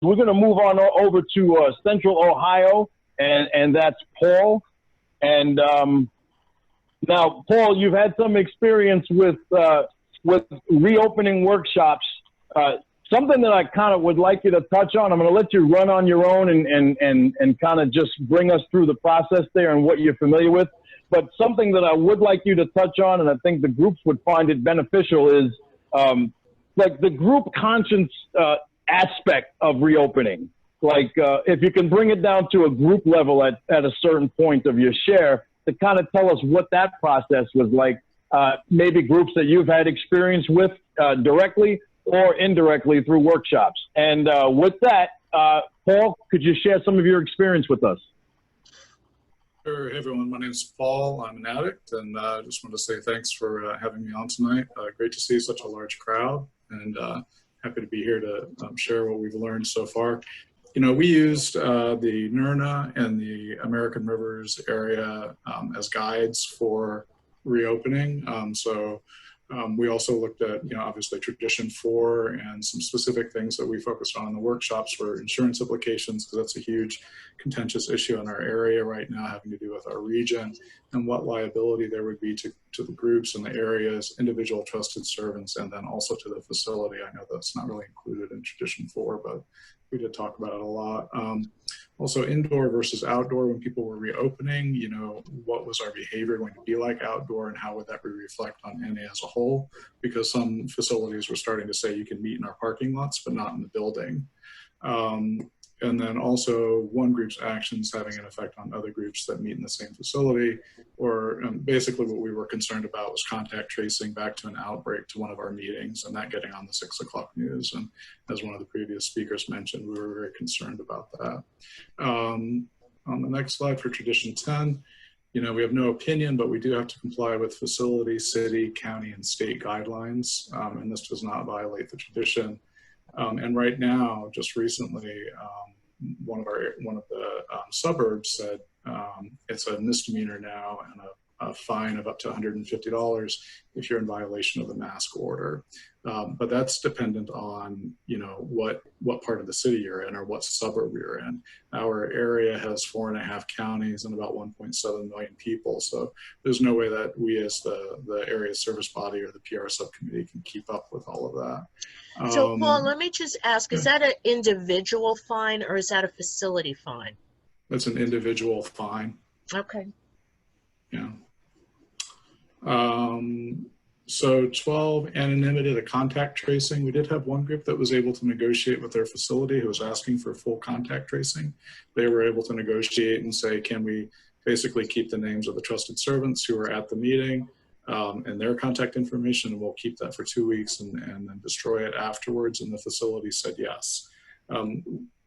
we're going to move on over to Central Ohio, and that's Paul. And now, Paul, you've had some experience with reopening workshops. Something that I kind of would like you to touch on. I'm going to let you run on your own and kind of just bring us through the process there and what you're familiar with. But something that I would like you to touch on, and I think the groups would find it beneficial, is like the group conscience aspect of reopening. Like if you can bring it down to a group level at a certain point of your share to kind of tell us what that process was like, maybe groups that you've had experience with directly or indirectly through workshops. And with that, Paul, could you share some of your experience with us? Sure. Hey everyone, my name is Paul. I'm an addict, and I just want to say thanks for having me on tonight. Great to see such a large crowd, and happy to be here to share what we've learned so far. You know, we used the NERNA and the American Rivers area as guides for reopening. We also looked at, you know, obviously Tradition 4 and some specific things that we focused on in the workshops for insurance implications, because that's a huge contentious issue in our area right now, having to do with our region and what liability there would be to the groups and the areas, individual trusted servants, and then also to the facility. I know that's not really included in Tradition 4, but we did talk about it a lot. Also indoor versus outdoor, when people were reopening, you know, what was our behavior going to be like outdoor, and how would that reflect on NA as a whole? Because some facilities were starting to say you can meet in our parking lots, but not in the building. And then also one group's actions having an effect on other groups that meet in the same facility, or basically what we were concerned about was contact tracing back to an outbreak to one of our meetings and that getting on the 6 o'clock news. And as one of the previous speakers mentioned, we were very concerned about that. On the next slide for Tradition 10, you know, we have no opinion, but we do have to comply with facility, city, county, and state guidelines, and this does not violate the tradition. And right now, just recently, one of the suburbs said it's a misdemeanor now and a fine of up to $150 if you're in violation of the mask order. But that's dependent on, you know, what part of the city you're in or what suburb you're in. Our area has 4.5 counties and about 1.7 million people. So there's no way that we as the area service body or the PR subcommittee can keep up with all of that. So Paul, let me just ask, is that an individual fine or is that a facility fine? That's an individual fine. Okay. Yeah. So 12, anonymity, the contact tracing. We did have one group that was able to negotiate with their facility who was asking for full contact tracing. They were able to negotiate and say, can we basically keep the names of the trusted servants who were at the meeting and their contact information, and we'll keep that for 2 weeks and then destroy it afterwards. And the facility said yes.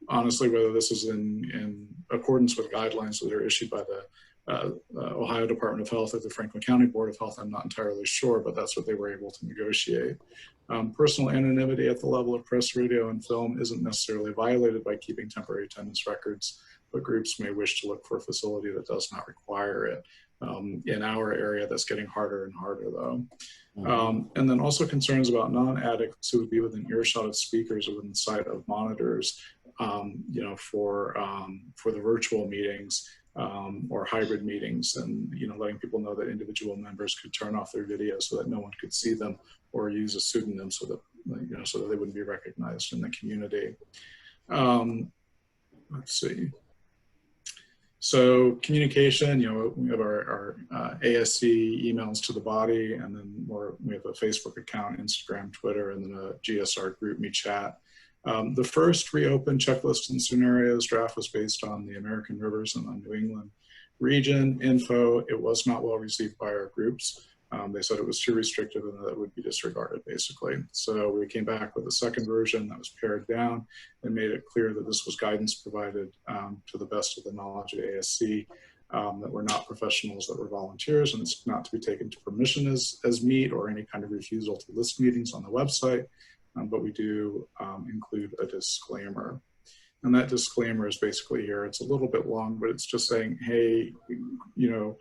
Honestly, whether this is in accordance with guidelines that are issued by the Ohio Department of Health or the Franklin County Board of Health, I'm not entirely sure, but that's what they were able to negotiate. Personal anonymity at the level of press, radio, and film isn't necessarily violated by keeping temporary attendance records, but groups may wish to look for a facility that does not require it. In our area, that's getting harder and harder, though. And then also concerns about non-addicts who would be within earshot of speakers or within sight of monitors, you know, for the virtual meetings. Or hybrid meetings, and you know, letting people know that individual members could turn off their video so that no one could see them, or use a pseudonym so that, you know, so that they wouldn't be recognized in the community. Let's see. So communication, you know, we have our ASC emails to the body, and then we have a Facebook account, Instagram, Twitter, and then a GSR group me chat. The first reopen checklist and scenarios draft was based on the American Rivers and the New England region info. It was not well received by our groups. They said it was too restrictive and that it would be disregarded, basically. So we came back with a second version that was pared down and made it clear that this was guidance provided to the best of the knowledge of ASC, that we're not professionals, that we're volunteers, and it's not to be taken to permission as meet or any kind of refusal to list meetings on the website. But we do include a disclaimer. And that disclaimer is basically here. It's a little bit long, but it's just saying, hey, you know,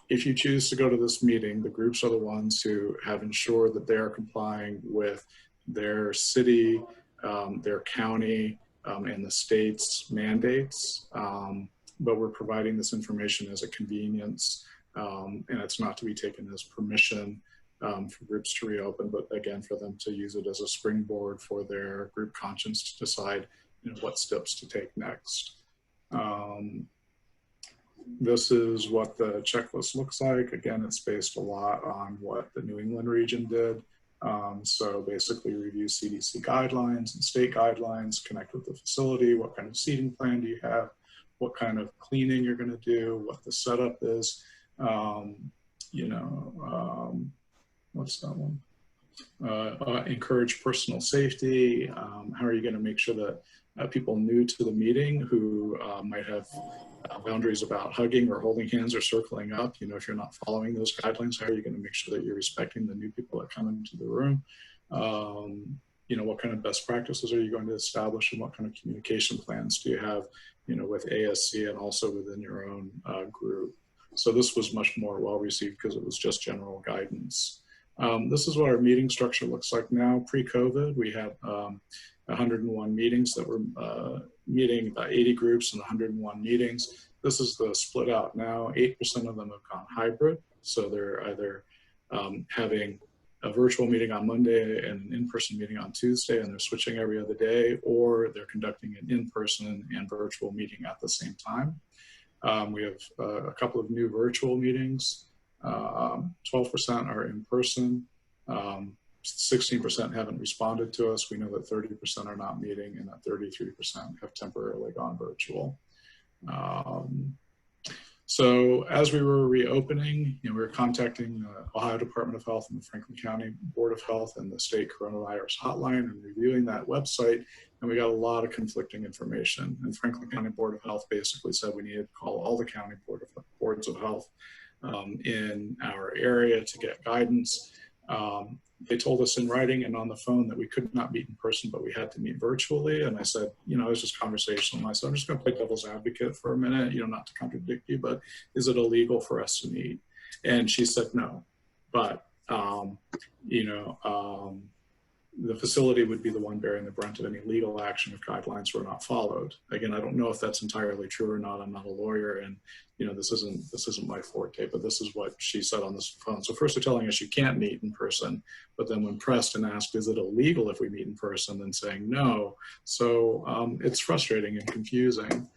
if you choose to go to this meeting, the groups are the ones who have ensured that they are complying with their city, their county, and the state's mandates, but we're providing this information as a convenience, and it's not to be taken as permission for groups to reopen, but again, for them to use it as a springboard for their group conscience to decide, you know, what steps to take next. This is what the checklist looks like. Again, it's based a lot on what the New England region did. So basically review CDC guidelines and state guidelines, connect with the facility, what kind of seating plan do you have, what kind of cleaning you're going to do, what the setup is, you know, what's that one? Encourage personal safety. How are you going to make sure that people new to the meeting who might have boundaries about hugging or holding hands or circling up, you know, if you're not following those guidelines, how are you going to make sure that you're respecting the new people that come into the room? You know, what kind of best practices are you going to establish, and what kind of communication plans do you have, you know, with ASC and also within your own group? So this was much more well received because it was just general guidance. This is what our meeting structure looks like now. Pre-COVID, we had 101 meetings that were meeting, about 80 groups and 101 meetings. This is the split out now. 8% of them have gone hybrid. So they're either having a virtual meeting on Monday and an in-person meeting on Tuesday, and they're switching every other day, or they're conducting an in-person and virtual meeting at the same time. We have a couple of new virtual meetings. 12% are in person. 16% haven't responded to us. We know that 30% are not meeting, and that 33% have temporarily gone virtual. So as we were reopening, you know, we were contacting the Ohio Department of Health and the Franklin County Board of Health and the state coronavirus hotline, and reviewing that website, and we got a lot of conflicting information. And Franklin County Board of Health basically said we needed to call all the county boards of health in our area to get guidance. They told us in writing and on the phone that we could not meet in person, but we had to meet virtually. And I said, you know, it was just conversational. I said, I'm just going to play devil's advocate for a minute, you know, not to contradict you, but is it illegal for us to meet? And she said, no, but, you know, the facility would be the one bearing the brunt of any legal action if guidelines were not followed. Again, I don't know if that's entirely true or not. I'm not a lawyer, and you know, this isn't my forte, but this is what she said on this phone. So first they're telling us you can't meet in person, but then when pressed and asked, is it illegal if we meet in person, then saying no. So it's frustrating and confusing.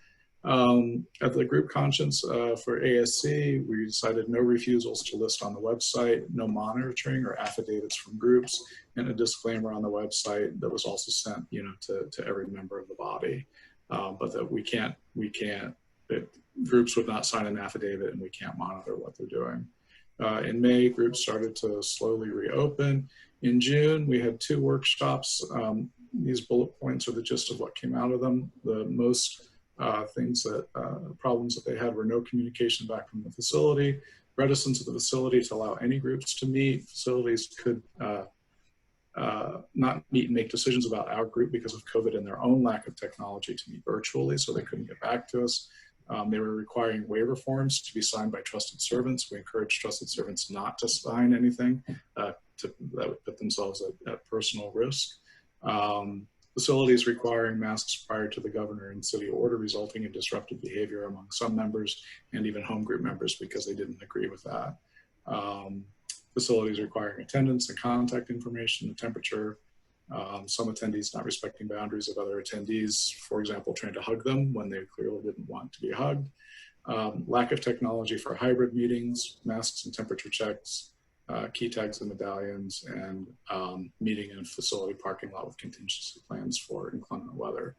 At the group conscience for ASC, we decided no refusals to list on the website, no monitoring or affidavits from groups, and a disclaimer on the website that was also sent, you know, to every member of the body, but that that groups would not sign an affidavit and we can't monitor what they're doing. In May, groups started to slowly reopen. In June, we had 2 workshops. These bullet points are the gist of what came out of them. The most problems that they had were no communication back from the facility, reticence of the facility to allow any groups to meet. Facilities could not meet and make decisions about our group because of COVID and their own lack of technology to meet virtually, so they couldn't get back to us. They were requiring waiver forms to be signed by trusted servants. We encouraged trusted servants not to sign anything that would put themselves at personal risk. Facilities requiring masks prior to the governor and city order, resulting in disruptive behavior among some members and even home group members because they didn't agree with that. Facilities requiring attendance and contact information, the temperature, some attendees not respecting boundaries of other attendees, for example, trying to hug them when they clearly didn't want to be hugged. Lack of technology for hybrid meetings, masks and temperature checks, key tags and medallions, and meeting in a facility parking lot with contingency plans for inclement weather.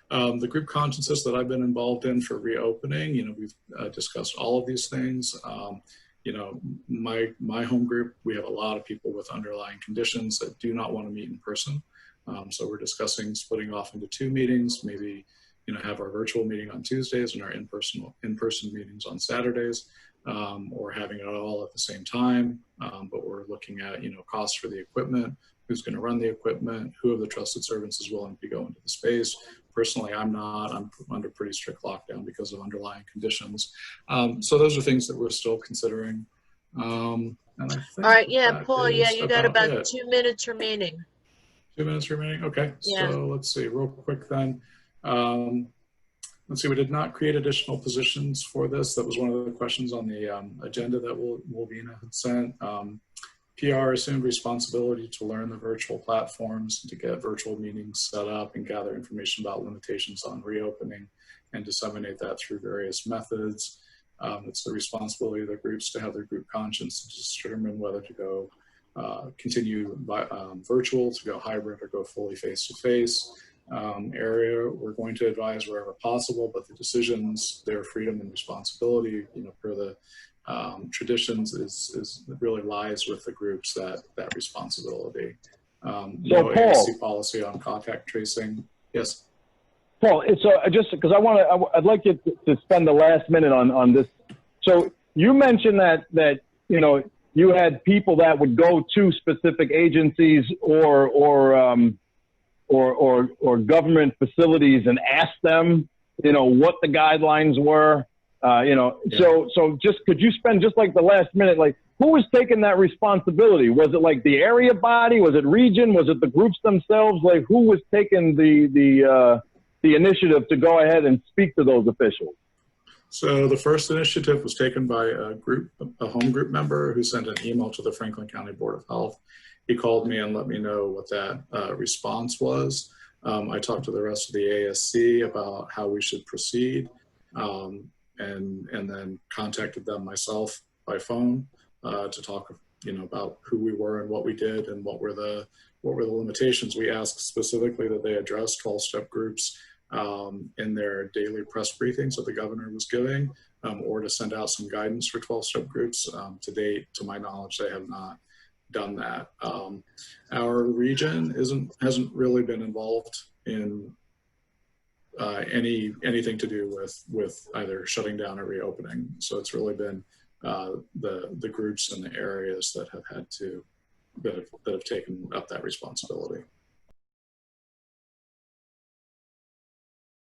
The group consciences that I've been involved in for reopening, you know, we've discussed all of these things. You know, my home group, we have a lot of people with underlying conditions that do not want to meet in person. So we're discussing splitting off into 2 meetings, maybe, you know, have our virtual meeting on Tuesdays and our in-person meetings on Saturdays, or having it all at the same time. But we're looking at, you know, costs for the equipment, who's going to run the equipment, who of the trusted servants is willing to go into the space. Personally, I'm not. I'm under pretty strict lockdown because of underlying conditions. So those are things that we're still considering. And I think all right, yeah, Paul, yeah, you got about 2 minutes remaining. 2 minutes remaining? Okay, yeah. So let's see, real quick then. Let's see, we did not create additional positions for this. That was one of the questions on the agenda that Weve had sent. PR assumed responsibility to learn the virtual platforms, to get virtual meetings set up and gather information about limitations on reopening and disseminate that through various methods. It's the responsibility of the groups to have their group conscience to determine whether to go continue virtual, to go hybrid, or go fully face-to-face. Area, we're going to advise wherever possible, but the decisions, their freedom and responsibility, per the traditions, is really lies with the groups that responsibility. No Paul, ASC policy on contact tracing. Yes. Paul, so just because I'd like you to spend the last minute on this. So you mentioned that you had people that would go to specific agencies or government facilities and ask them, what the guidelines were, Yeah. So just, could you spend just like the last minute, like who was taking that responsibility? Was it like the area body? Was it region? Was it the groups themselves? Like who was taking the initiative to go ahead and speak to those officials? So the first initiative was taken by a home group member who sent an email to the Franklin County Board of Health. He called me and let me know what that response was. I talked to the rest of the ASC about how we should proceed, and then contacted them myself by phone to talk, about who we were and what we did and what were the limitations. We asked specifically that they address 12-step groups in their daily press briefings that the governor was giving, or to send out some guidance for 12-step groups. To date, to my knowledge, they have not done that. Our region hasn't really been involved in anything to do with either shutting down or reopening. So it's really been the groups and the areas that have taken up that responsibility.